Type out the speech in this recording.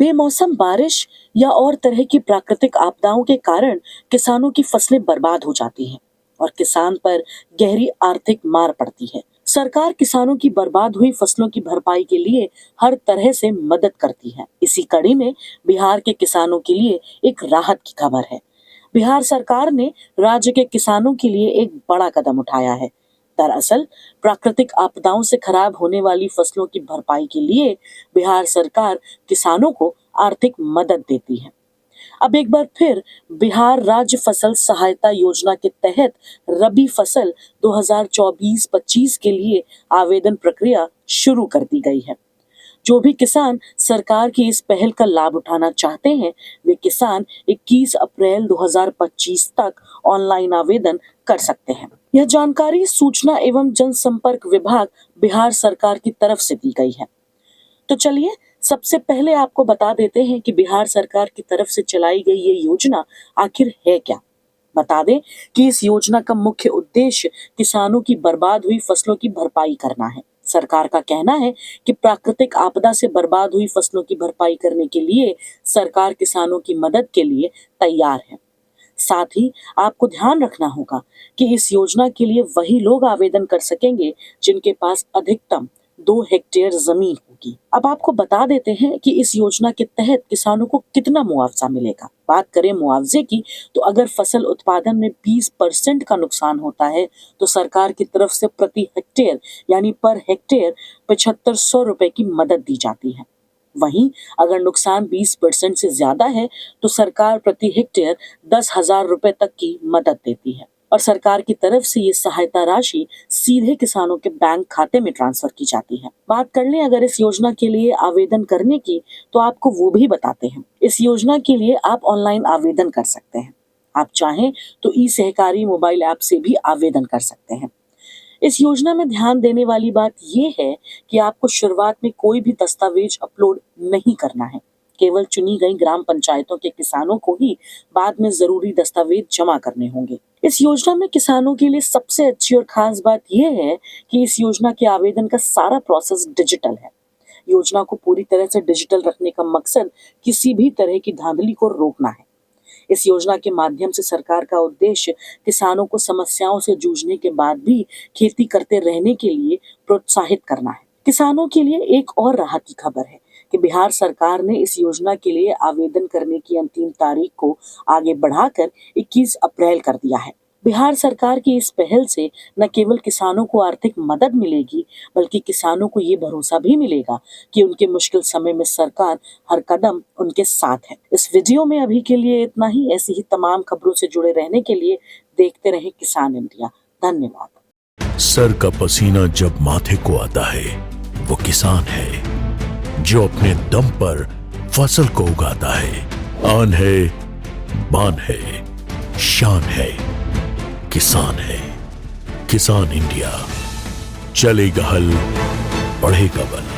बेमौसम बारिश या और तरह की प्राकृतिक आपदाओं के कारण किसानों की फसलें बर्बाद हो जाती हैं और किसान पर गहरी आर्थिक मार पड़ती है। सरकार किसानों की बर्बाद हुई फसलों की भरपाई के लिए हर तरह से मदद करती है। इसी कड़ी में बिहार के किसानों के लिए एक राहत की खबर है। बिहार सरकार ने राज्य के किसानों के लिए एक बड़ा कदम उठाया है। दरअसल प्राकृतिक आपदाओं से खराब होने वाली फसलों की भरपाई के लिए बिहार सरकार किसानों को आर्थिक मदद देती है। अब एक बार फिर बिहार राज्य फसल सहायता योजना के तहत रबी फसल 2024-25 के लिए आवेदन प्रक्रिया शुरू कर दी गई है। जो भी किसान सरकार की इस पहल का लाभ उठाना चाहते हैं, वे किसान 21 अप्रैल 2025 तक ऑनलाइन आवेदन कर सकते हैं। यह जानकारी सूचना एवं जनसंपर्क विभाग बिहार सरकार की तरफ से दी गई है। तो चलिए सबसे पहले आपको बता देते हैं कि बिहार सरकार की तरफ से चलाई गई ये योजना आखिर है क्या। बता दें कि इस योजना का मुख्य उद्देश्य किसानों की बर्बाद हुई फसलों की भरपाई करना है। सरकार का कहना है कि प्राकृतिक आपदा से बर्बाद हुई फसलों की भरपाई करने के लिए सरकार किसानों की मदद के लिए तैयार है। साथ ही आपको ध्यान रखना होगा कि इस योजना के लिए वही लोग आवेदन कर सकेंगे जिनके पास अधिकतम 2 हेक्टेयर जमीन होगी। अब आपको बता देते हैं कि इस योजना के तहत किसानों को कितना मुआवजा मिलेगा। बात करें मुआवजे की, तो अगर फसल उत्पादन में 20% का नुकसान होता है तो सरकार की तरफ से प्रति हेक्टेयर यानी पर हेक्टेयर 7500 रुपए की मदद दी जाती है। वहीं अगर नुकसान 20% से ज्यादा है तो सरकार प्रति हेक्टेयर 10,000 रुपए तक की मदद देती है और सरकार की तरफ से ये सहायता राशि सीधे किसानों के बैंक खाते में ट्रांसफर की जाती है। बात कर लें अगर इस योजना के लिए आवेदन करने की, तो आपको वो भी बताते हैं। इस योजना के लिए आप ऑनलाइन आवेदन कर सकते हैं। आप चाहें तो ई सहकारी मोबाइल ऐप से भी आवेदन कर सकते हैं। इस योजना में ध्यान देने वाली बात यह है कि आपको शुरुआत में कोई भी दस्तावेज अपलोड नहीं करना है। केवल चुनी गई ग्राम पंचायतों के किसानों को ही बाद में जरूरी दस्तावेज जमा करने होंगे। इस योजना में किसानों के लिए सबसे अच्छी और खास बात यह है कि इस योजना के आवेदन का सारा प्रोसेस डिजिटल है। योजना को पूरी तरह से डिजिटल रखने का मकसद किसी भी तरह की धांधली को रोकना है। इस योजना के माध्यम से सरकार का उद्देश्य किसानों को समस्याओं से जूझने के बाद भी खेती करते रहने के लिए प्रोत्साहित करना है। किसानों के लिए एक और राहत की खबर है कि बिहार सरकार ने इस योजना के लिए आवेदन करने की अंतिम तारीख को आगे बढ़ाकर 21 अप्रैल कर दिया है। बिहार सरकार की इस पहल से न केवल किसानों को आर्थिक मदद मिलेगी, बल्कि किसानों को ये भरोसा भी मिलेगा कि उनके मुश्किल समय में सरकार हर कदम उनके साथ है। इस वीडियो में अभी के लिए इतना ही। ऐसी ही तमाम खबरों से जुड़े रहने के लिए देखते रहें किसान इंडिया। धन्यवाद। सर का पसीना जब माथे को आता है, वो किसान है जो अपने दम पर फसल को उगाता है। आन है, बान है, शान है, किसान है। किसान इंडिया, चलेगा हल, बढ़ेगा बल।